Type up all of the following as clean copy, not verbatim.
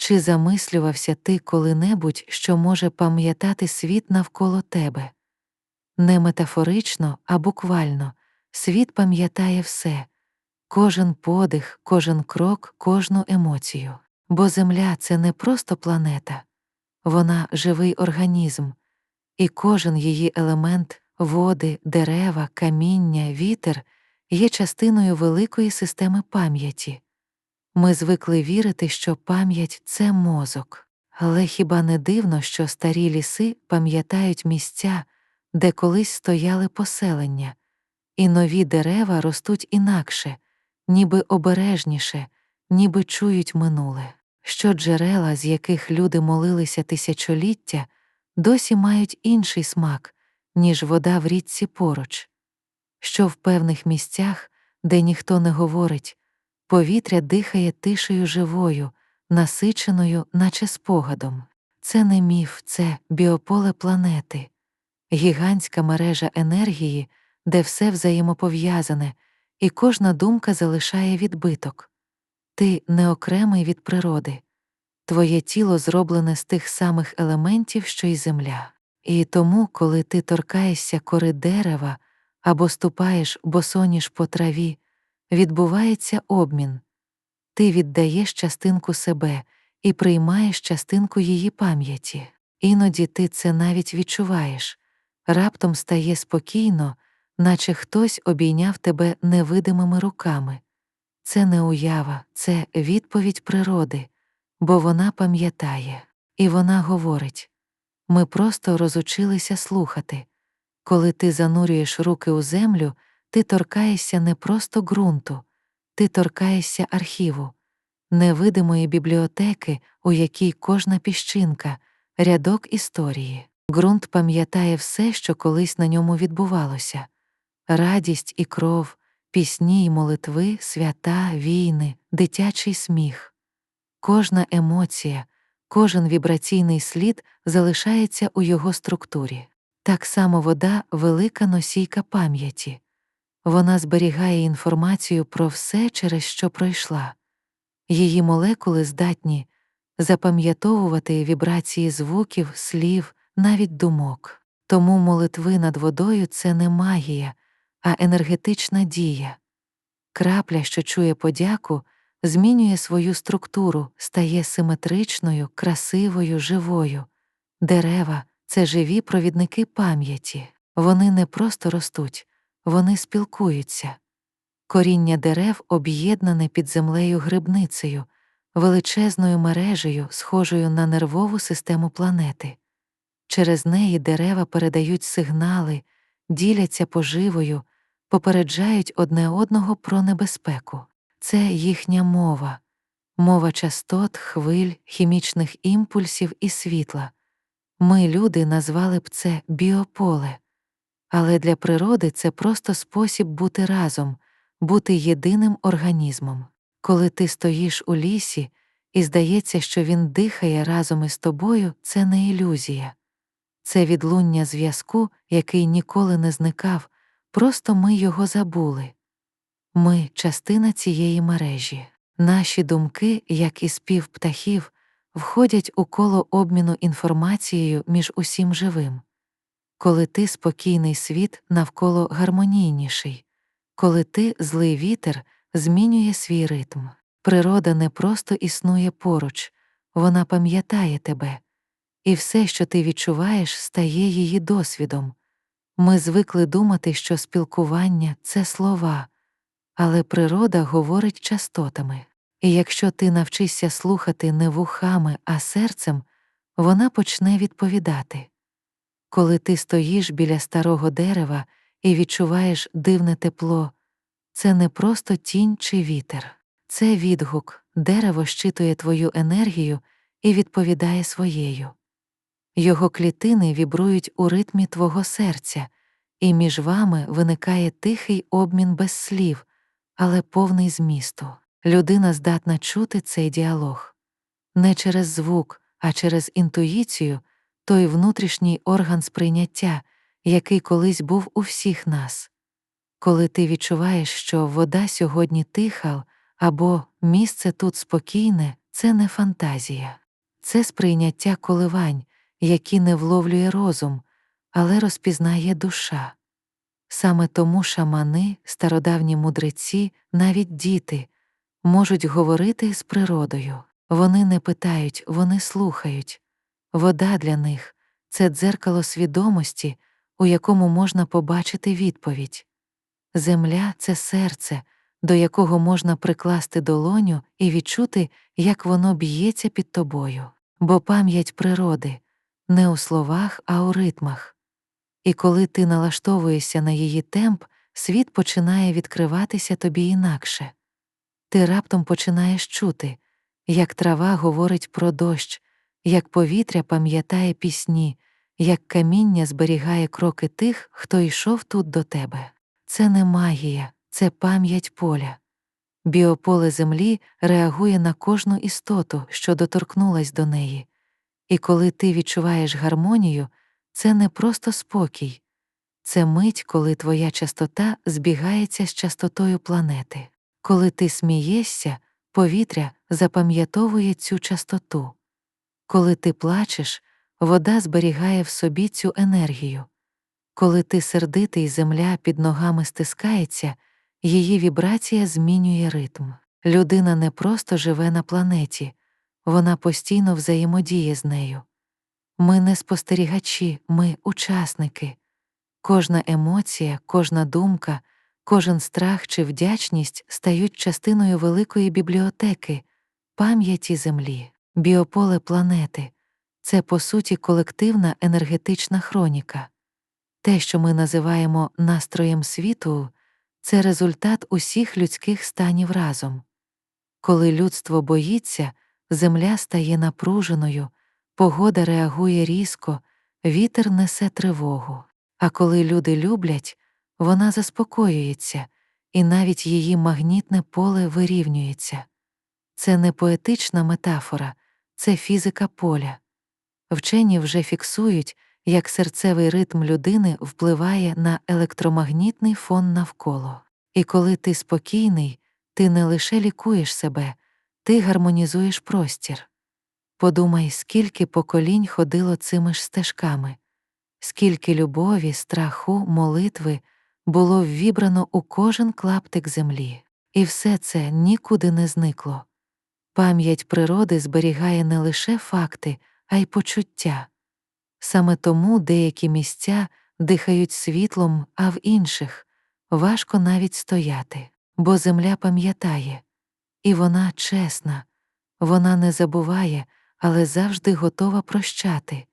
Чи замислювався ти коли-небудь, що може пам'ятати світ навколо тебе? Не метафорично, а буквально. Світ пам'ятає все. Кожен подих, кожен крок, кожну емоцію. Бо Земля – це не просто планета. Вона – живий організм. І кожен її елемент – води, дерева, каміння, вітер – є частиною великої системи пам'яті. Ми звикли вірити, що пам'ять – це мозок. Але хіба не дивно, що старі ліси пам'ятають місця, де колись стояли поселення, і нові дерева ростуть інакше, ніби обережніше, ніби чують минуле, що джерела, з яких люди молилися тисячоліття, досі мають інший смак, ніж вода в річці поруч, що в певних місцях, де ніхто не говорить, повітря дихає тишею живою, насиченою, наче спогадом. Це не міф, це біополе планети, гігантська мережа енергії, де все взаємопов'язане, і кожна думка залишає відбиток. Ти не окремий від природи. Твоє тіло зроблене з тих самих елементів, що й земля. І тому, коли ти торкаєшся кори дерева або ступаєш босоніж по траві, відбувається обмін. Ти віддаєш частинку себе і приймаєш частинку її пам'яті. Іноді ти це навіть відчуваєш. Раптом стає спокійно, наче хтось обійняв тебе невидимими руками. Це не уява, це відповідь природи, бо вона пам'ятає. І вона говорить. Ми просто розучилися слухати. Коли ти занурюєш руки у землю, ти торкаєшся не просто ґрунту, ти торкаєшся архіву, невидимої бібліотеки, у якій кожна піщинка — рядок історії. Ґрунт пам'ятає все, що колись на ньому відбувалося. Радість і кров, пісні й молитви, свята, війни, дитячий сміх. Кожна емоція, кожен вібраційний слід залишається у його структурі. Так само вода – велика носійка пам'яті. Вона зберігає інформацію про все, через що пройшла. Її молекули здатні запам'ятовувати вібрації звуків, слів, навіть думок. Тому молитви над водою – це не магія, а енергетична дія. Крапля, що чує подяку, змінює свою структуру, стає симетричною, красивою, живою. Дерева – це живі провідники пам'яті. Вони не просто ростуть, вони спілкуються. Коріння дерев об'єднане під землею грибницею, величезною мережею, схожою на нервову систему планети. Через неї дерева передають сигнали, діляться поживою, попереджають одне одного про небезпеку. Це їхня мова. Мова частот, хвиль, хімічних імпульсів і світла. Ми, люди, назвали б це біополе. Але для природи це просто спосіб бути разом, бути єдиним організмом. Коли ти стоїш у лісі, і здається, що він дихає разом із тобою, це не ілюзія. Це відлуння зв'язку, який ніколи не зникав, просто ми його забули. Ми – частина цієї мережі. Наші думки, як і спів птахів, входять у коло обміну інформацією між усім живим. Коли ти спокійний, світ навколо гармонійніший. Коли ти злий вітер, змінює свій ритм. Природа не просто існує поруч, вона пам'ятає тебе. І все, що ти відчуваєш, стає її досвідом. Ми звикли думати, що спілкування – це слова, але природа говорить частотами. І якщо ти навчишся слухати не вухами, а серцем, вона почне відповідати. Коли ти стоїш біля старого дерева і відчуваєш дивне тепло, це не просто тінь чи вітер. Це відгук, дерево щитує твою енергію і відповідає своєю. Його клітини вібрують у ритмі твого серця, і між вами виникає тихий обмін без слів, але повний змісту. Людина здатна чути цей діалог. Не через звук, а через інтуїцію, той внутрішній орган сприйняття, який колись був у всіх нас. Коли ти відчуваєш, що вода сьогодні тиха, або місце тут спокійне, це не фантазія. Це сприйняття коливань, які не вловлює розум, але розпізнає душа. Саме тому шамани, стародавні мудреці, навіть діти можуть говорити з природою. Вони не питають, вони слухають. Вода для них — це дзеркало свідомості, у якому можна побачити відповідь. Земля — це серце, до якого можна прикласти долоню і відчути, як воно б'ється під тобою. Бо пам'ять природи — не у словах, а у ритмах. І коли ти налаштовуєшся на її темп, світ починає відкриватися тобі інакше. Ти раптом починаєш чути, як трава говорить про дощ, як повітря пам'ятає пісні, як каміння зберігає кроки тих, хто йшов тут до тебе. Це не магія, це пам'ять поля. Біополе землі реагує на кожну істоту, що доторкнулась до неї. І коли ти відчуваєш гармонію, це не просто спокій. Це мить, коли твоя частота збігається з частотою планети. Коли ти смієшся, повітря запам'ятовує цю частоту. Коли ти плачеш, вода зберігає в собі цю енергію. Коли ти сердитий, земля під ногами стискається, її вібрація змінює ритм. Людина не просто живе на планеті, вона постійно взаємодіє з нею. Ми не спостерігачі, ми учасники. Кожна емоція, кожна думка, кожен страх чи вдячність стають частиною великої бібліотеки, пам'яті Землі. Біополе планети — це, по суті, колективна енергетична хроніка. Те, що ми називаємо настроєм світу, це результат усіх людських станів разом. Коли людство боїться, земля стає напруженою, погода реагує різко, вітер несе тривогу. А коли люди люблять, вона заспокоюється, і навіть її магнітне поле вирівнюється. Це не поетична метафора, це фізика поля. Вчені вже фіксують, як серцевий ритм людини впливає на електромагнітний фон навколо. І коли ти спокійний, ти не лише лікуєш себе, ти гармонізуєш простір. Подумай, скільки поколінь ходило цими ж стежками, скільки любові, страху, молитви було ввібрано у кожен клаптик землі. І все це нікуди не зникло. Пам'ять природи зберігає не лише факти, а й почуття. Саме тому деякі місця дихають світлом, а в інших важко навіть стояти, бо земля пам'ятає. І вона чесна, вона не забуває, але завжди готова прощати.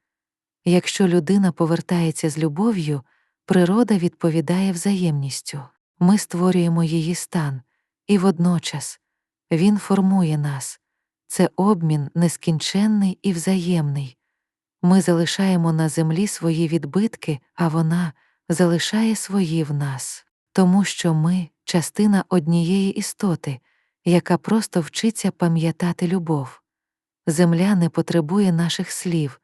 Якщо людина повертається з любов'ю, природа відповідає взаємністю. Ми створюємо її стан, і водночас він формує нас. Це обмін нескінченний і взаємний. Ми залишаємо на землі свої відбитки, а вона залишає свої в нас. Тому що ми — частина однієї істоти, яка просто вчиться пам'ятати любов. Земля не потребує наших слів,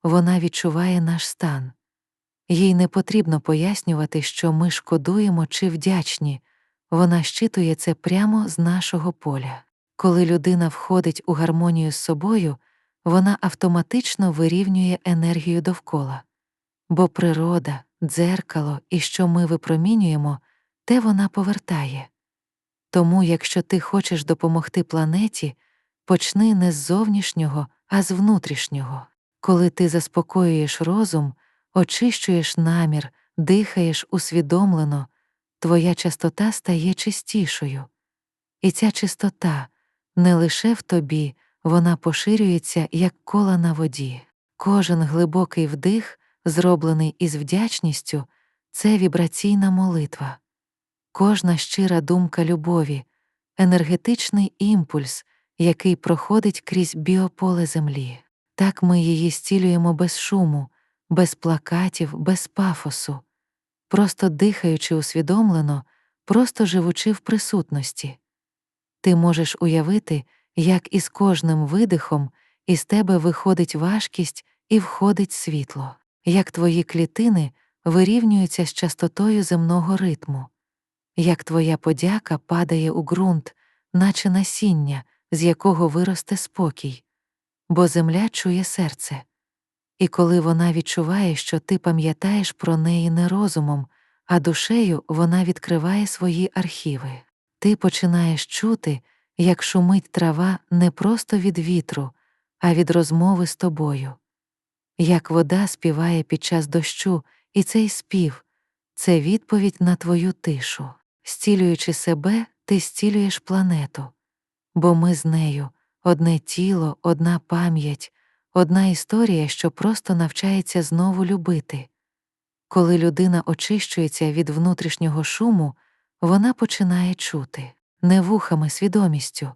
вона відчуває наш стан. Їй не потрібно пояснювати, що ми шкодуємо чи вдячні, вона щитує це прямо з нашого поля. Коли людина входить у гармонію з собою, вона автоматично вирівнює енергію довкола. Бо природа, дзеркало і що ми випромінюємо, те вона повертає. Тому, якщо ти хочеш допомогти планеті, почни не з зовнішнього, а з внутрішнього. Коли ти заспокоюєш розум, очищуєш намір, дихаєш усвідомлено, твоя частота стає чистішою. І ця чистота не лише в тобі, вона поширюється, як кола на воді. Кожен глибокий вдих, зроблений із вдячністю, це вібраційна молитва. Кожна щира думка любові — енергетичний імпульс, який проходить крізь біополе землі. Так ми її зцілюємо без шуму, без плакатів, без пафосу, просто дихаючи усвідомлено, просто живучи в присутності. Ти можеш уявити, як із кожним видихом із тебе виходить важкість і входить світло, як твої клітини вирівнюються з частотою земного ритму, як твоя подяка падає у ґрунт, наче насіння, з якого виросте спокій, бо земля чує серце. І коли вона відчуває, що ти пам'ятаєш про неї не розумом, а душею, вона відкриває свої архіви. Ти починаєш чути, як шумить трава не просто від вітру, а від розмови з тобою. Як вода співає під час дощу, і цей спів — це відповідь на твою тишу. Зцілюючи себе, ти зцілюєш планету. Бо ми з нею — одне тіло, одна пам'ять, одна історія, що просто навчається знову любити. Коли людина очищується від внутрішнього шуму, вона починає чути. Не вухами, свідомістю.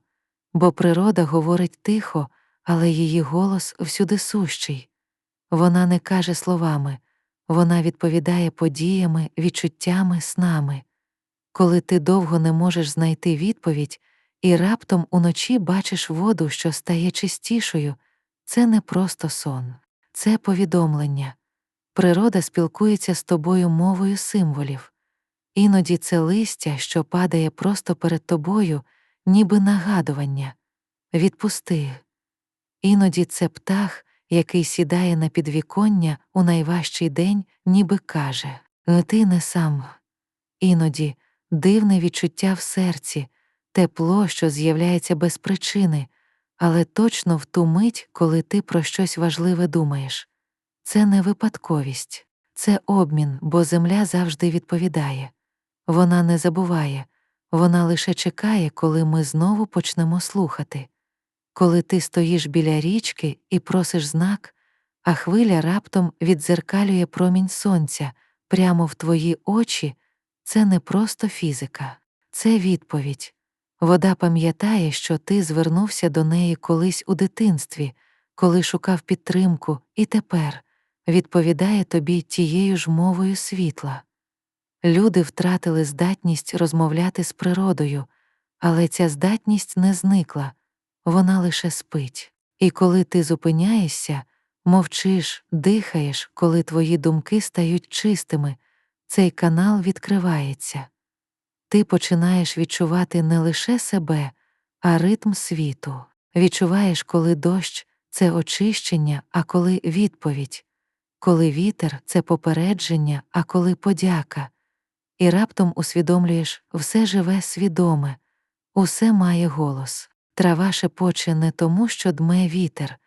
Бо природа говорить тихо, але її голос всюди сущий. Вона не каже словами, вона відповідає подіями, відчуттями, снами. Коли ти довго не можеш знайти відповідь, і раптом уночі бачиш воду, що стає чистішою, це не просто сон, це повідомлення. Природа спілкується з тобою мовою символів. Іноді це листя, що падає просто перед тобою, ніби нагадування. Відпусти. Іноді це птах, який сідає на підвіконня у найважчий день, ніби каже: «Ти не сам». Іноді дивне відчуття в серці, тепло, що з'являється без причини, але точно в ту мить, коли ти про щось важливе думаєш. Це не випадковість, це обмін, бо земля завжди відповідає. Вона не забуває, вона лише чекає, коли ми знову почнемо слухати. Коли ти стоїш біля річки і просиш знак, а хвиля раптом віддзеркалює промінь сонця прямо в твої очі, це не просто фізика, це відповідь. Вода пам'ятає, що ти звернувся до неї колись у дитинстві, коли шукав підтримку, і тепер відповідає тобі тією ж мовою світла. Люди втратили здатність розмовляти з природою, але ця здатність не зникла, вона лише спить. І коли ти зупиняєшся, мовчиш, дихаєш, коли твої думки стають чистими, цей канал відкривається. Ти починаєш відчувати не лише себе, а ритм світу. Відчуваєш, коли дощ — це очищення, а коли відповідь. Коли вітер — це попередження, а коли подяка. І раптом усвідомлюєш, все живе свідоме, усе має голос. Трава шепоче не тому, що дме вітер,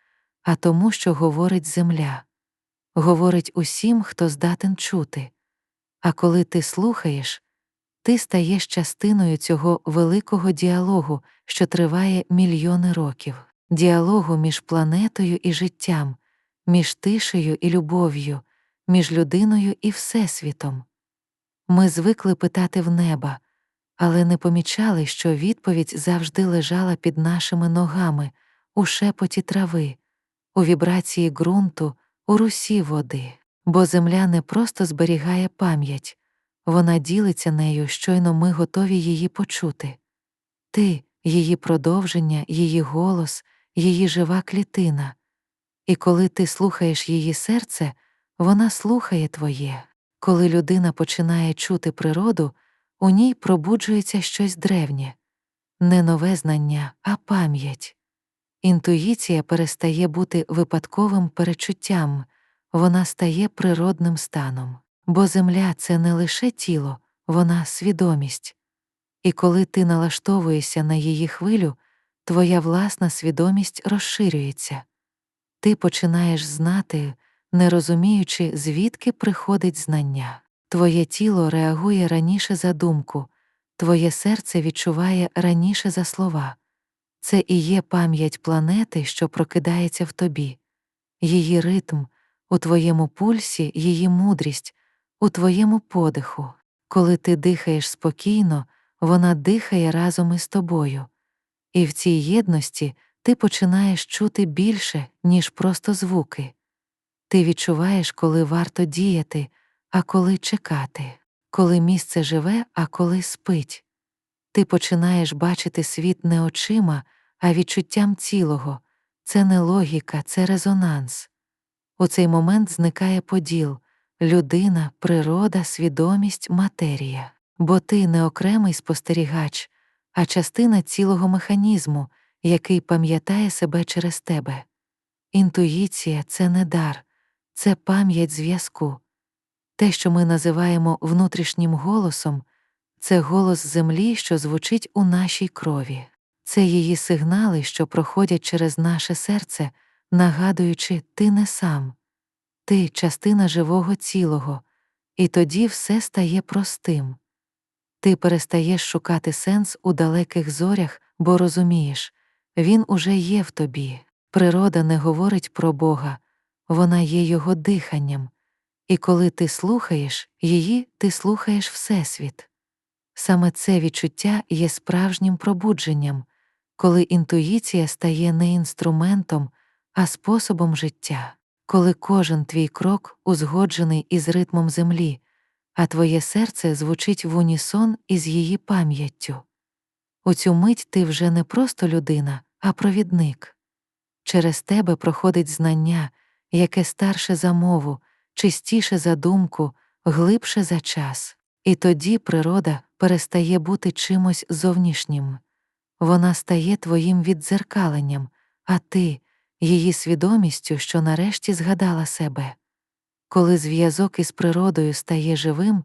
а тому, що говорить земля. Говорить усім, хто здатен чути. А коли ти слухаєш, ти стаєш частиною цього великого діалогу, що триває мільйони років. Діалогу між планетою і життям, між тишею і любов'ю, між людиною і Всесвітом. Ми звикли питати в неба, але не помічали, що відповідь завжди лежала під нашими ногами, у шепоті трави, у вібрації ґрунту, у русі води. Бо земля не просто зберігає пам'ять, вона ділиться нею, щойно ми готові її почути. Ти — її продовження, її голос, її жива клітина. І коли ти слухаєш її серце, вона слухає твоє. Коли людина починає чути природу, у ній пробуджується щось древнє. Не нове знання, а пам'ять. Інтуїція перестає бути випадковим перечуттям, вона стає природним станом. Бо земля — це не лише тіло, вона — свідомість. І коли ти налаштовуєшся на її хвилю, твоя власна свідомість розширюється. Ти починаєш знати, не розуміючи, звідки приходить знання. Твоє тіло реагує раніше за думку, твоє серце відчуває раніше за слова. Це і є пам'ять планети, що прокидається в тобі. Її ритм, у твоєму пульсі, її мудрість, у твоєму подиху. Коли ти дихаєш спокійно, вона дихає разом із тобою. І в цій єдності ти починаєш чути більше, ніж просто звуки. Ти відчуваєш, коли варто діяти, а коли чекати, коли місце живе, а коли спить. Ти починаєш бачити світ не очима, а відчуттям цілого. Це не логіка, це резонанс. У цей момент зникає поділ — людина, природа, свідомість, матерія. Бо ти не окремий спостерігач, а частина цілого механізму, який пам'ятає себе через тебе. Інтуїція — це не дар, це пам'ять зв'язку. Те, що ми називаємо внутрішнім голосом, це голос землі, що звучить у нашій крові. Це її сигнали, що проходять через наше серце, нагадуючи: ти не сам, ти — частина живого цілого, і тоді все стає простим. Ти перестаєш шукати сенс у далеких зорях, бо розумієш, він уже є в тобі. Природа не говорить про Бога, вона є його диханням. І коли ти слухаєш її, ти слухаєш Всесвіт. Саме це відчуття є справжнім пробудженням, коли інтуїція стає не інструментом, а способом життя, коли кожен твій крок узгоджений із ритмом землі, а твоє серце звучить в унісон із її пам'яттю. У цю мить ти вже не просто людина, а провідник. Через тебе проходить знання, яке старше за мову, чистіше за думку, глибше за час. І тоді природа перестає бути чимось зовнішнім. Вона стає твоїм віддзеркаленням, а ти — її свідомістю, що нарешті згадала себе. Коли зв'язок із природою стає живим,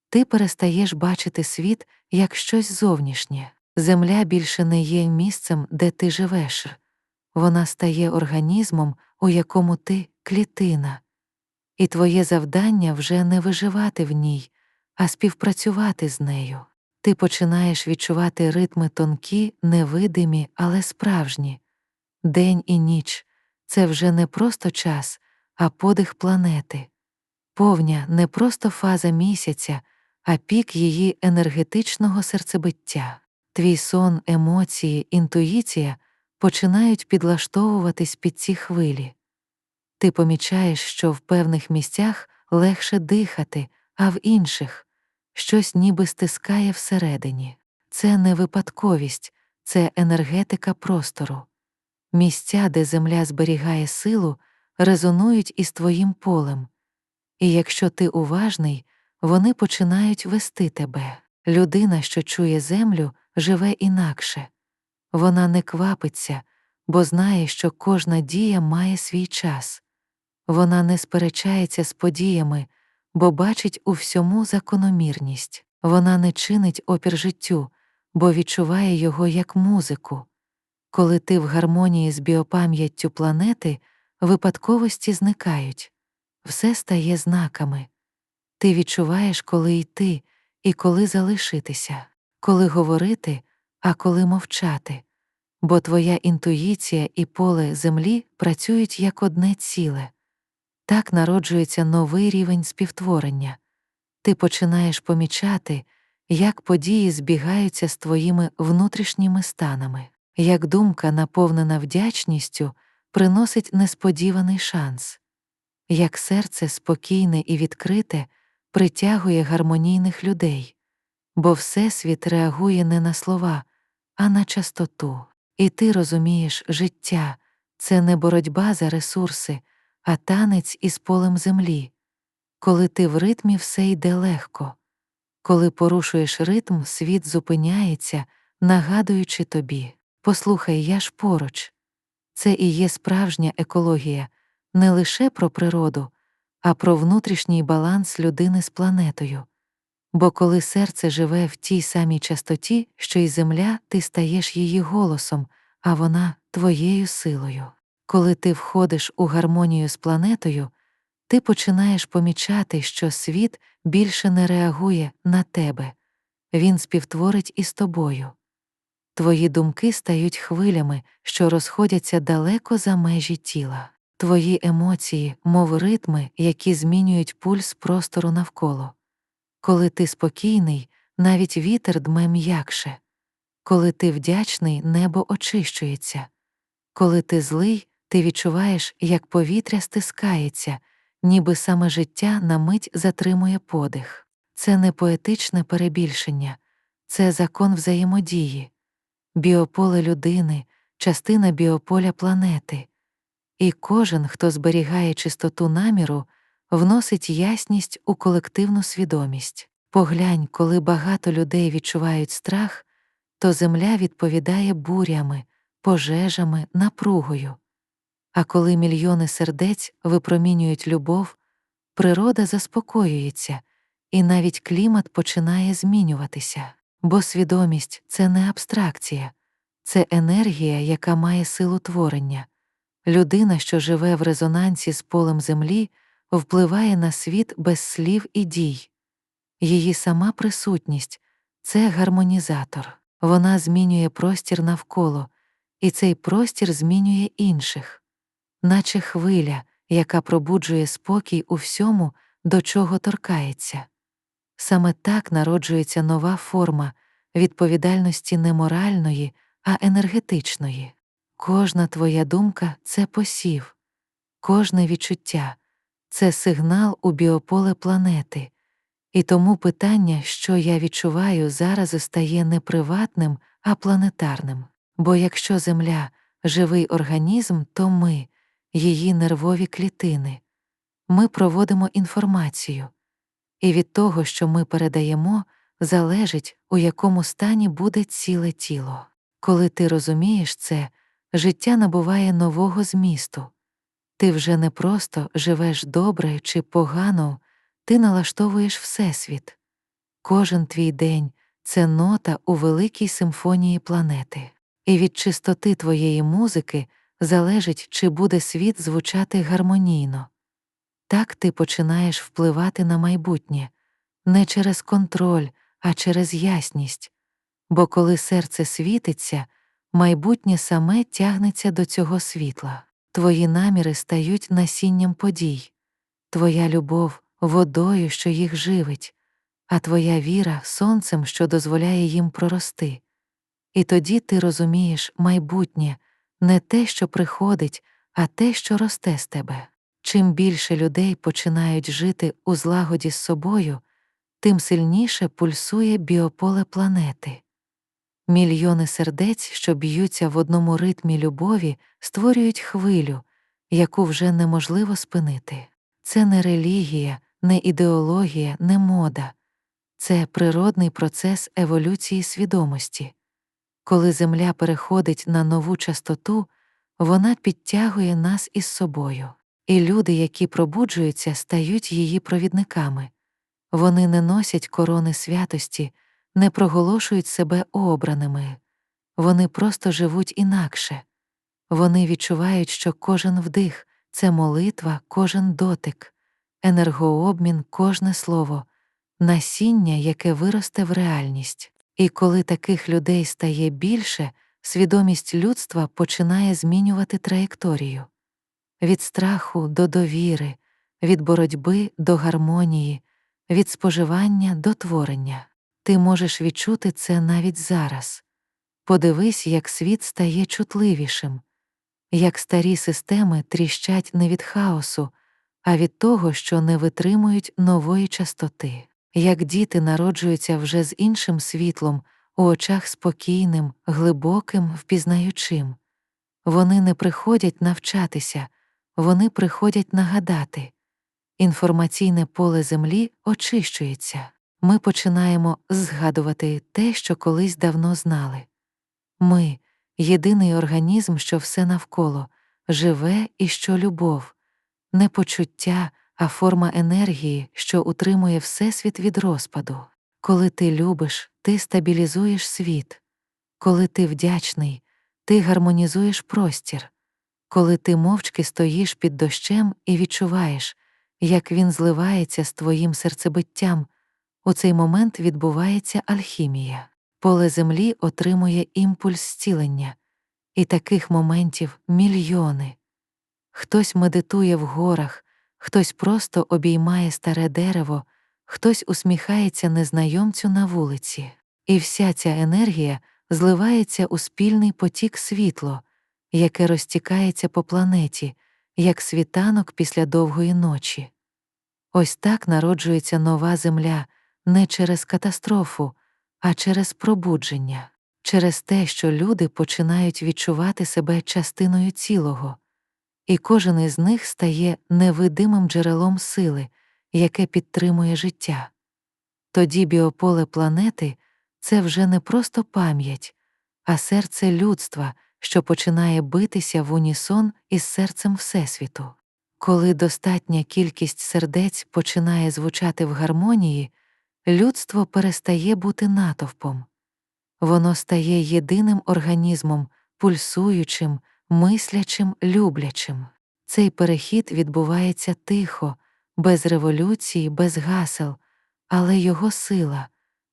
ти перестаєш бачити світ як щось зовнішнє. Земля більше не є місцем, де ти живеш. Вона стає організмом, у якому ти — клітина. І твоє завдання вже не виживати в ній, а співпрацювати з нею. Ти починаєш відчувати ритми тонкі, невидимі, але справжні. День і ніч — це вже не просто час, а подих планети. Повня — не просто фаза місяця, а пік її енергетичного серцебиття. Твій сон, емоції, інтуїція починають підлаштовуватись під ці хвилі. Ти помічаєш, що в певних місцях легше дихати, а в інших щось ніби стискає всередині. Це не випадковість, це енергетика простору. Місця, де земля зберігає силу, резонують із твоїм полем. І якщо ти уважний, вони починають вести тебе. Людина, що чує землю, живе інакше. Вона не квапиться, бо знає, що кожна дія має свій час. Вона не сперечається з подіями, бо бачить у всьому закономірність. Вона не чинить опір життю, бо відчуває його як музику. Коли ти в гармонії з біопам'яттю планети, випадковості зникають. Все стає знаками. Ти відчуваєш, коли йти і коли залишитися, коли говорити, а коли мовчати. Бо твоя інтуїція і поле землі працюють як одне ціле. Так народжується новий рівень співтворення. Ти починаєш помічати, як події збігаються з твоїми внутрішніми станами, як думка, наповнена вдячністю, приносить несподіваний шанс, як серце спокійне і відкрите притягує гармонійних людей, бо Всесвіт реагує не на слова, а на частоту. І ти розумієш, життя — це не боротьба за ресурси, а танець із полем землі. Коли ти в ритмі, все йде легко. Коли порушуєш ритм, світ зупиняється, нагадуючи тобі: послухай, я ж поруч. Це і є справжня екологія, не лише про природу, а про внутрішній баланс людини з планетою. Бо коли серце живе в тій самій частоті, що й земля, ти стаєш її голосом, а вона — твоєю силою. Коли ти входиш у гармонію з планетою, ти починаєш помічати, що світ більше не реагує на тебе. Він співтворить із тобою. Твої думки стають хвилями, що розходяться далеко за межі тіла. Твої емоції, мов ритми, які змінюють пульс простору навколо. Коли ти спокійний, навіть вітер дме м'якше. Коли ти вдячний, небо очищується. Коли ти злий, ти відчуваєш, як повітря стискається, ніби саме життя на мить затримує подих. Це не поетичне перебільшення, це закон взаємодії. Біополе людини — частина біополя планети. І кожен, хто зберігає чистоту наміру, вносить ясність у колективну свідомість. Поглянь, коли багато людей відчувають страх, то земля відповідає бурями, пожежами, напругою. А коли мільйони сердець випромінюють любов, природа заспокоюється, і навіть клімат починає змінюватися. Бо свідомість — це не абстракція, це енергія, яка має силу творення. Людина, що живе в резонансі з полем землі, впливає на світ без слів і дій. Її сама присутність — це гармонізатор. Вона змінює простір навколо, і цей простір змінює інших. Наче хвиля, яка пробуджує спокій у всьому, до чого торкається. Саме так народжується нова форма відповідальності не моральної, а енергетичної. Кожна твоя думка — це посів, кожне відчуття — це сигнал у біополе планети. І тому питання, що я відчуваю, зараз стає не приватним, а планетарним. Бо якщо Земля — живий організм, то ми — її нервові клітини. Ми проводимо інформацію. І від того, що ми передаємо, залежить, у якому стані буде ціле тіло. Коли ти розумієш це, життя набуває нового змісту. Ти вже не просто живеш добре чи погано, ти налаштовуєш Всесвіт. Кожен твій день — це нота у великій симфонії планети. І від чистоти твоєї музики залежить, чи буде світ звучати гармонійно. Так ти починаєш впливати на майбутнє, не через контроль, а через ясність. Бо коли серце світиться, майбутнє саме тягнеться до цього світла. Твої наміри стають насінням подій, твоя любов — водою, що їх живить, а твоя віра — сонцем, що дозволяє їм прорости. І тоді ти розумієш майбутнє — не те, що приходить, а те, що росте з тебе. Чим більше людей починають жити у злагоді з собою, тим сильніше пульсує біополе планети. Мільйони сердець, що б'ються в одному ритмі любові, створюють хвилю, яку вже неможливо спинити. Це не релігія, не ідеологія, не мода. Це природний процес еволюції свідомості. Коли Земля переходить на нову частоту, вона підтягує нас із собою. І люди, які пробуджуються, стають її провідниками. Вони не носять корони святості, не проголошують себе обраними. Вони просто живуть інакше. Вони відчувають, що кожен вдих — це молитва, кожен дотик, енергообмін, кожне слово, насіння, яке виросте в реальність. І коли таких людей стає більше, свідомість людства починає змінювати траєкторію. Від страху до довіри, від боротьби до гармонії, від споживання до творення. Ти можеш відчути це навіть зараз. Подивись, як світ стає чутливішим, як старі системи тріщать не від хаосу, а від того, що не витримують нової частоти. Як діти народжуються вже з іншим світлом, у очах спокійним, глибоким, впізнаючим. Вони не приходять навчатися, вони приходять нагадати. Інформаційне поле Землі очищується. Ми починаємо згадувати те, що колись давно знали. Ми — єдиний організм, що все навколо, живе і що любов. Не почуття, а форма енергії, що утримує Всесвіт від розпаду. Коли ти любиш, ти стабілізуєш світ. Коли ти вдячний, ти гармонізуєш простір. Коли ти мовчки стоїш під дощем і відчуваєш, як він зливається з твоїм серцебиттям, у цей момент відбувається алхімія. Поле Землі отримує імпульс зцілення. І таких моментів мільйони. Хтось медитує в горах, хтось просто обіймає старе дерево, хтось усміхається незнайомцю на вулиці. І вся ця енергія зливається у спільний потік світло, яке розтікається по планеті, як світанок після довгої ночі. Ось так народжується нова Земля не через катастрофу, а через пробудження, через те, що люди починають відчувати себе частиною цілого. І кожен із них стає невидимим джерелом сили, яке підтримує життя. Тоді біополе планети — це вже не просто пам'ять, а серце людства, що починає битися в унісон із серцем Всесвіту. Коли достатня кількість сердець починає звучати в гармонії, людство перестає бути натовпом. Воно стає єдиним організмом, пульсуючим, мислячим, люблячим. Цей перехід відбувається тихо, без революції, без гасел, але його сила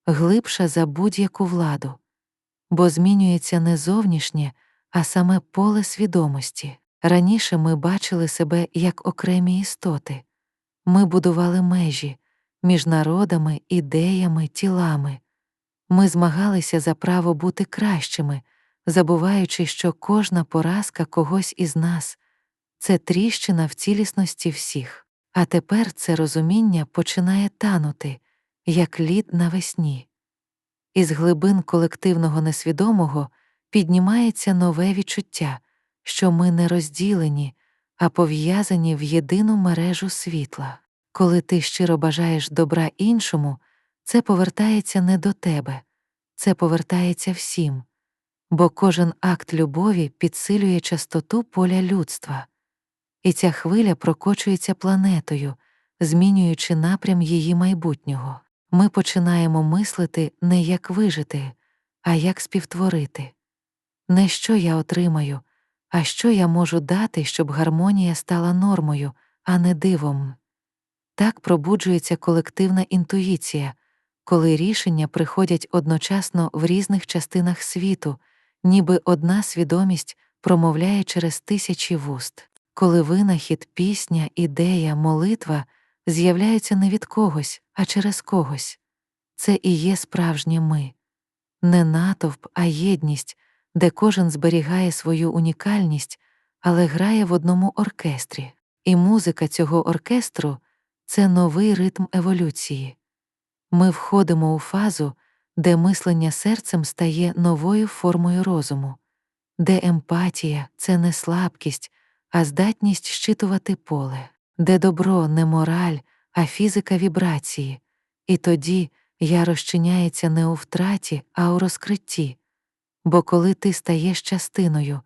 глибша за будь-яку владу, бо змінюється не зовнішнє, а саме поле свідомості. Раніше ми бачили себе як окремі істоти. Ми будували межі між народами, ідеями, тілами. Ми змагалися за право бути кращими, забуваючи, що кожна поразка когось із нас — це тріщина в цілісності всіх. А тепер це розуміння починає танути, як лід навесні. Із глибин колективного несвідомого піднімається нове відчуття, що ми не розділені, а пов'язані в єдину мережу світла. Коли ти щиро бажаєш добра іншому, це повертається не до тебе, це повертається всім, бо кожен акт любові підсилює частоту поля людства. І ця хвиля прокочується планетою, змінюючи напрям її майбутнього. Ми починаємо мислити не як вижити, а як співтворити. Не що я отримаю, а що я можу дати, щоб гармонія стала нормою, а не дивом. Так пробуджується колективна інтуїція, коли рішення приходять одночасно в різних частинах світу, ніби одна свідомість промовляє через тисячі вуст. Коли винахід, пісня, ідея, молитва з'являються не від когось, а через когось. Це і є справжнє ми. Не натовп, а єдність, де кожен зберігає свою унікальність, але грає в одному оркестрі. І музика цього оркестру — це новий ритм еволюції. Ми входимо у фазу, де мислення серцем стає новою формою розуму, де емпатія — це не слабкість, а здатність щитувати поле, де добро не мораль, а фізика вібрації. І тоді я розчиняється не у втраті, а у розкритті. Бо коли ти стаєш частиною,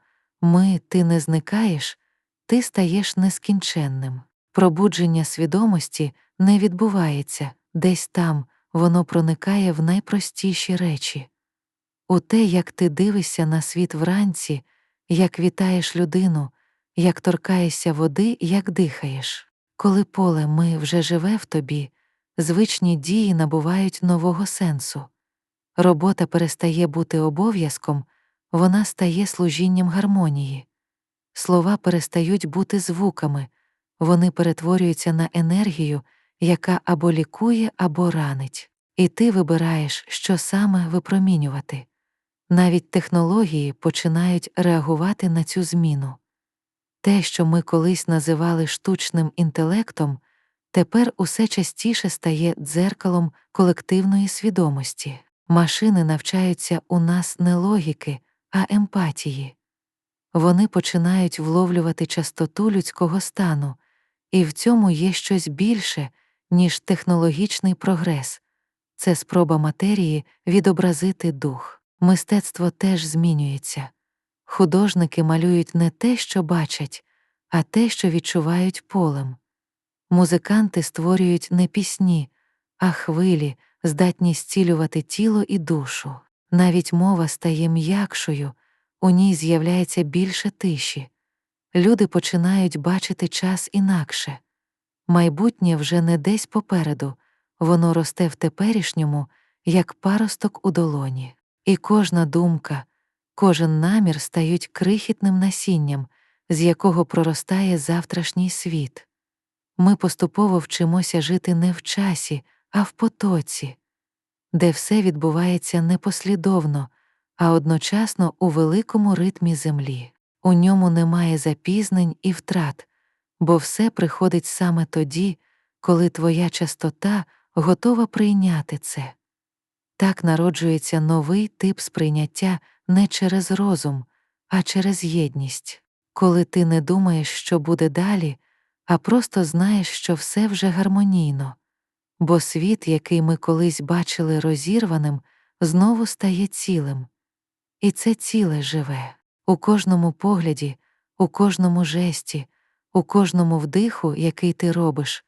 ти не зникаєш, ти стаєш нескінченним. Пробудження свідомості не відбувається десь там, воно проникає в найпростіші речі. У те, як ти дивишся на світ вранці, як вітаєш людину, як торкаєшся води, як дихаєш. Коли поле ми вже живе в тобі, звичні дії набувають нового сенсу. Робота перестає бути обов'язком, вона стає служінням гармонії. Слова перестають бути звуками, вони перетворюються на енергію, яка або лікує, або ранить. І ти вибираєш, що саме випромінювати. Навіть технології починають реагувати на цю зміну. Те, що ми колись називали штучним інтелектом, тепер усе частіше стає дзеркалом колективної свідомості. Машини навчаються у нас не логіки, а емпатії. Вони починають вловлювати частоту людського стану, і в цьому є щось більше, ніж технологічний прогрес. Це спроба матерії відобразити дух. Мистецтво теж змінюється. Художники малюють не те, що бачать, а те, що відчувають полем. Музиканти створюють не пісні, а хвилі, здатні зцілювати тіло і душу. Навіть мова стає м'якшою, у ній з'являється більше тиші. Люди починають бачити час інакше. Майбутнє вже не десь попереду, воно росте в теперішньому, як паросток у долоні. І кожна думка, кожен намір стають крихітним насінням, з якого проростає завтрашній світ. Ми поступово вчимося жити не в часі, а в потоці, де все відбувається не послідовно, а одночасно у великому ритмі землі. У ньому немає запізнень і втрат, бо все приходить саме тоді, коли твоя частота готова прийняти це. Так народжується новий тип сприйняття не через розум, а через єдність. Коли ти не думаєш, що буде далі, а просто знаєш, що все вже гармонійно. Бо світ, який ми колись бачили розірваним, знову стає цілим. І це ціле живе. У кожному погляді, у кожному жесті, у кожному вдиху, який ти робиш,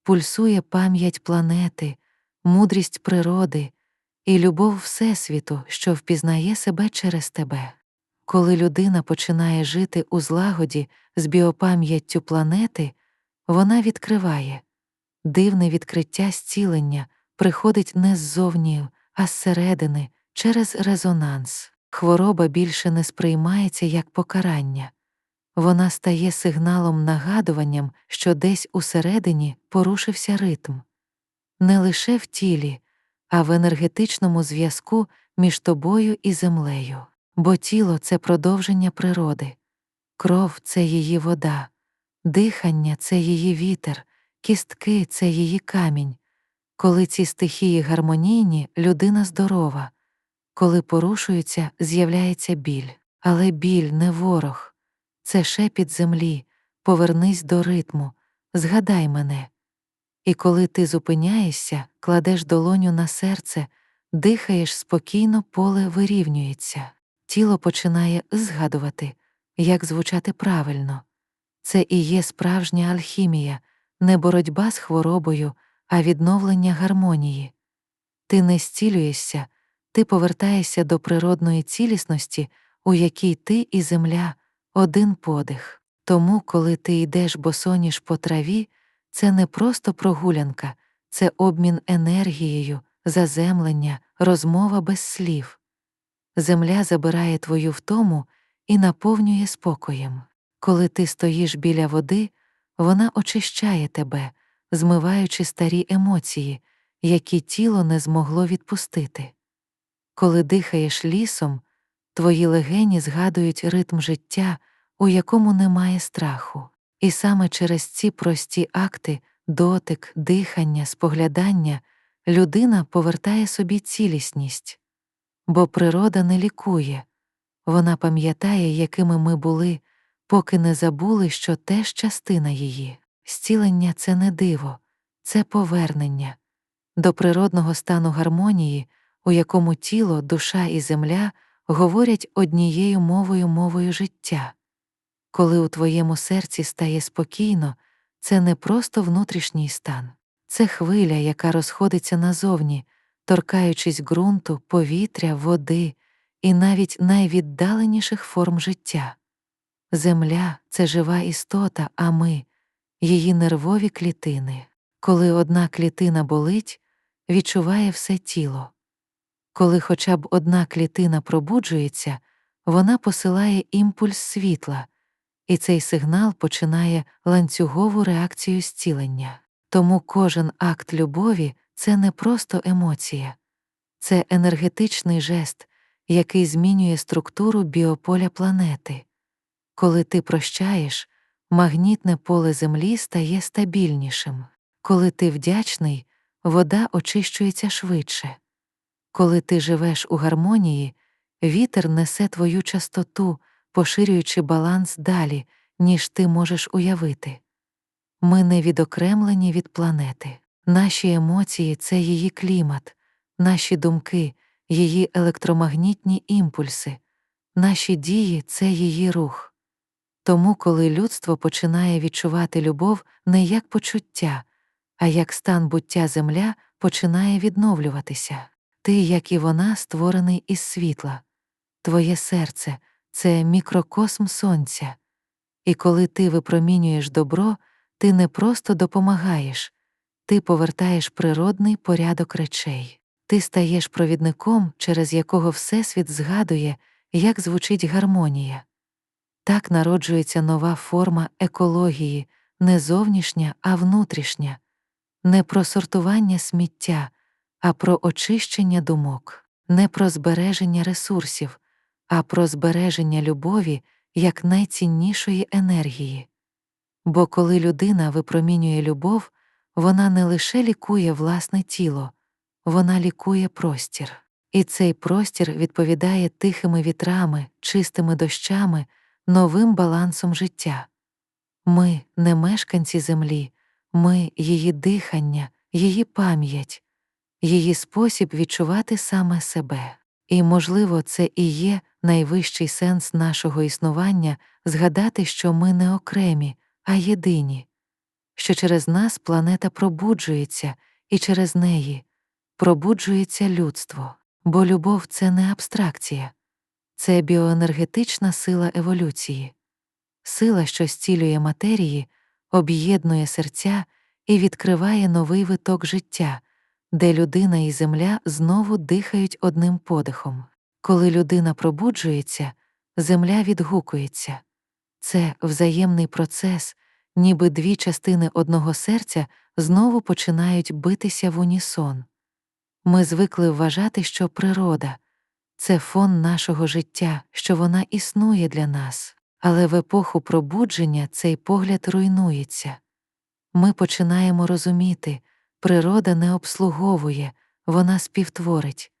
пульсує пам'ять планети, мудрість природи і любов Всесвіту, що впізнає себе через тебе. Коли людина починає жити у злагоді з біопам'яттю планети, вона відкриває. Дивне відкриття зцілення приходить не ззовні, а зсередини, через резонанс. Хвороба більше не сприймається як покарання. Вона стає сигналом-нагадуванням, що десь усередині порушився ритм. Не лише в тілі, а в енергетичному зв'язку між тобою і землею. Бо тіло — це продовження природи. Кров — це її вода. Дихання — це її вітер. Кістки — це її камінь. Коли ці стихії гармонійні, людина здорова. Коли порушуються, з'являється біль. Але біль не ворог. Це шепіт землі. Повернись до ритму. Згадай мене. І коли ти зупиняєшся, кладеш долоню на серце, дихаєш спокійно, поле вирівнюється. Тіло починає згадувати, як звучати правильно. Це і є справжня алхімія, не боротьба з хворобою, а відновлення гармонії. Ти не зцілюєшся, ти повертаєшся до природної цілісності, у якій ти і земля — один подих. Тому, коли ти йдеш босоніж по траві, це не просто прогулянка, це обмін енергією, заземлення, розмова без слів. Земля забирає твою втому і наповнює спокоєм. Коли ти стоїш біля води, вона очищає тебе, змиваючи старі емоції, які тіло не змогло відпустити. Коли дихаєш лісом, твої легені згадують ритм життя, у якому немає страху. І саме через ці прості акти — дотик, дихання, споглядання — людина повертає собі цілісність. Бо природа не лікує, вона пам'ятає, якими ми були, поки не забули, що теж частина її. Зцілення — це не диво, це повернення до природного стану гармонії, у якому тіло, душа і земля говорять однією мовою життя. Коли у твоєму серці стає спокійно, це не просто внутрішній стан. Це хвиля, яка розходиться назовні, торкаючись ґрунту, повітря, води і навіть найвіддаленіших форм життя. Земля — це жива істота, а ми — її нервові клітини. Коли одна клітина болить, відчуває все тіло. Коли хоча б одна клітина пробуджується, вона посилає імпульс світла, і цей сигнал починає ланцюгову реакцію зцілення. Тому кожен акт любові — це не просто емоція. Це енергетичний жест, який змінює структуру біополя планети. Коли ти прощаєш, магнітне поле Землі стає стабільнішим. Коли ти вдячний, вода очищується швидше. Коли ти живеш у гармонії, вітер несе твою частоту, поширюючи баланс далі, ніж ти можеш уявити. Ми не відокремлені від планети. Наші емоції — це її клімат, наші думки — її електромагнітні імпульси, наші дії — це її рух. Тому, коли людство починає відчувати любов не як почуття, а як стан буття, земля починає відновлюватися. Ти, як і вона, створений із світла. Твоє серце — це мікрокосм сонця. І коли ти випромінюєш добро, ти не просто допомагаєш, ти повертаєш природний порядок речей. Ти стаєш провідником, через якого Всесвіт згадує, як звучить гармонія. Так народжується нова форма екології, не зовнішня, а внутрішня. Не про сортування сміття, а про очищення думок. Не про збереження ресурсів, а про збереження любові як найціннішої енергії. Бо коли людина випромінює любов, вона не лише лікує власне тіло, вона лікує простір. І цей простір відповідає тихими вітрами, чистими дощами, новим балансом життя. Ми — не мешканці землі, ми — її дихання, її пам'ять, її спосіб відчувати саме себе. І, можливо, це і є найвищий сенс нашого існування згадати, що ми не окремі, а єдині, що через нас планета пробуджується, і через неї пробуджується людство. Бо любов — це не абстракція, це біоенергетична сила еволюції, сила, що зцілює матерії, об'єднує серця і відкриває новий виток життя, де людина і земля знову дихають одним подихом. Коли людина пробуджується, земля відгукується. Це взаємний процес, ніби дві частини одного серця знову починають битися в унісон. Ми звикли вважати, що природа — це фон нашого життя, що вона існує для нас. Але в епоху пробудження цей погляд руйнується. Ми починаємо розуміти, природа не обслуговує, вона співтворить.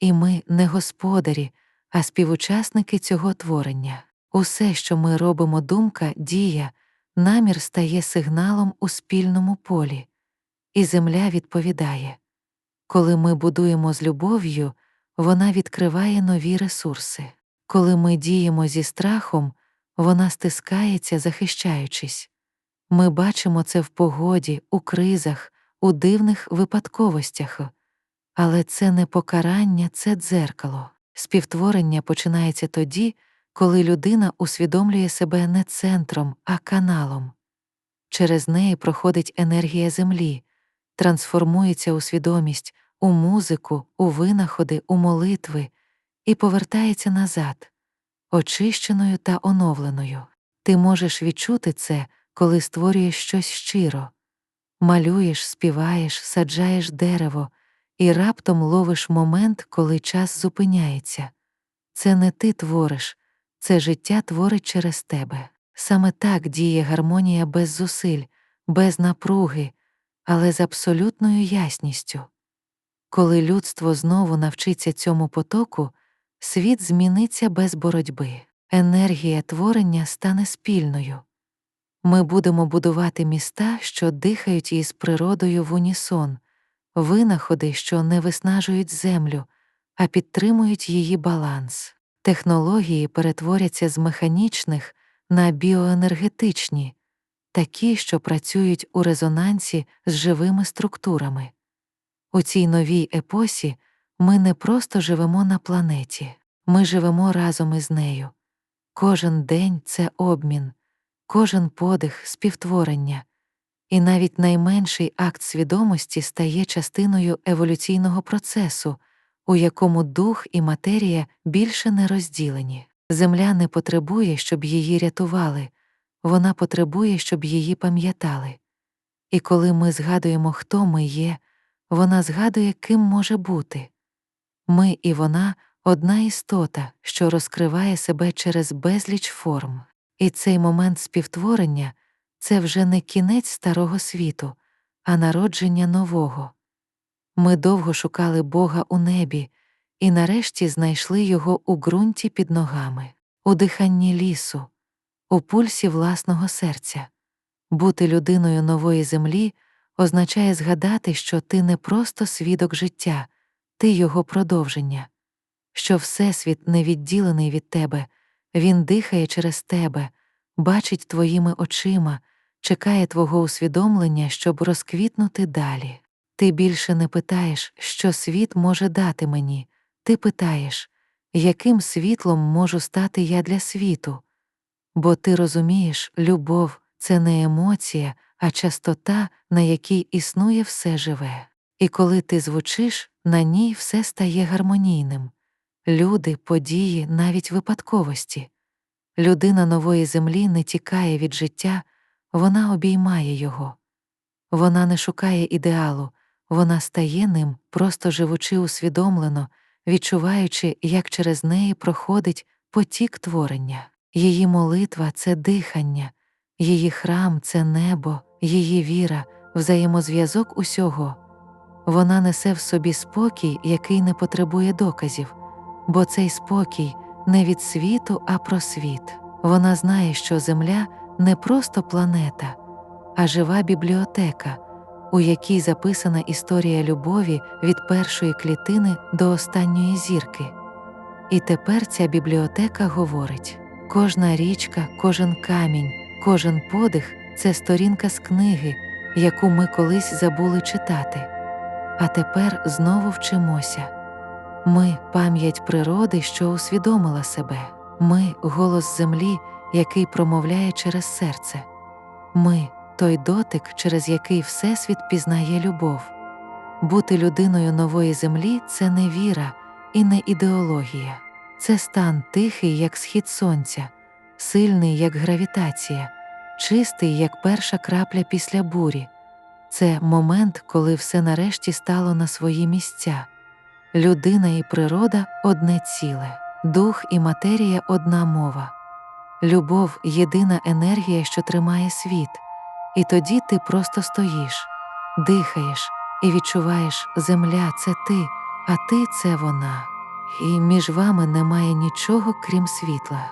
І ми не господарі, а співучасники цього творення. Усе, що ми робимо, думка, дія, намір стає сигналом у спільному полі. І земля відповідає. Коли ми будуємо з любов'ю, вона відкриває нові ресурси. Коли ми діємо зі страхом, вона стискається, захищаючись. Ми бачимо це в погоді, у кризах, у дивних випадковостях. Але це не покарання, це дзеркало. Співтворення починається тоді, коли людина усвідомлює себе не центром, а каналом. Через неї проходить енергія землі, трансформується у свідомість, у музику, у винаходи, у молитви і повертається назад, очищеною та оновленою. Ти можеш відчути це, коли створюєш щось щиро. Малюєш, співаєш, саджаєш дерево і раптом ловиш момент, коли час зупиняється. Це не ти твориш, це життя творить через тебе. Саме так діє гармонія без зусиль, без напруги, але з абсолютною ясністю. Коли людство знову навчиться цьому потоку, світ зміниться без боротьби. Енергія творення стане спільною. Ми будемо будувати міста, що дихають із природою в унісон, винаходи, що не виснажують землю, а підтримують її баланс. Технології перетворяться з механічних на біоенергетичні, такі, що працюють у резонансі з живими структурами. У цій новій епосі ми не просто живемо на планеті, ми живемо разом із нею. Кожен день — це обмін, кожен подих — співтворення, і навіть найменший акт свідомості стає частиною еволюційного процесу, у якому дух і матерія більше не розділені. Земля не потребує, щоб її рятували, вона потребує, щоб її пам'ятали. І коли ми згадуємо, хто ми є, вона згадує, ким може бути. Ми і вона — одна істота, що розкриває себе через безліч форм. І цей момент співтворення — це вже не кінець старого світу, а народження нового. Ми довго шукали Бога у небі і нарешті знайшли його у ґрунті під ногами, у диханні лісу, у пульсі власного серця. Бути людиною нової землі означає згадати, що ти не просто свідок життя, ти його продовження, що Всесвіт не відділений від тебе, він дихає через тебе, бачить твоїми очима, чекає твого усвідомлення, щоб розквітнути далі. Ти більше не питаєш, що світ може дати мені, ти питаєш, яким світлом можу стати я для світу. Бо ти розумієш, любов — це не емоція, а частота, на якій існує все живе. І коли ти звучиш, на ній все стає гармонійним. Люди, події, навіть випадковості. Людина нової землі не тікає від життя, вона обіймає його. Вона не шукає ідеалу, вона стає ним, просто живучи усвідомлено, відчуваючи, як через неї проходить потік творення. Її молитва — це дихання, її храм — це небо, її віра — взаємозв'язок усього. Вона несе в собі спокій, який не потребує доказів, бо цей спокій не від світу, а про світ. Вона знає, що Земля — не просто планета, а жива бібліотека, у якій записана історія любові від першої клітини до останньої зірки. І тепер ця бібліотека говорить: кожна річка, кожен камінь, кожен подих – це сторінка з книги, яку ми колись забули читати. А тепер знову вчимося. Ми – пам'ять природи, що усвідомила себе. Ми – голос землі, який промовляє через серце. Ми – той дотик, через який Всесвіт пізнає любов. Бути людиною нової землі – це не віра і не ідеологія. Це стан тихий, як схід сонця, сильний, як гравітація, чистий, як перша крапля після бурі. Це момент, коли все нарешті стало на свої місця. Людина і природа – одне ціле, дух і матерія – одна мова. Любов – єдина енергія, що тримає світ. І тоді ти просто стоїш, дихаєш і відчуваєш: земля – це ти, а ти – це вона. І між вами немає нічого, крім світла.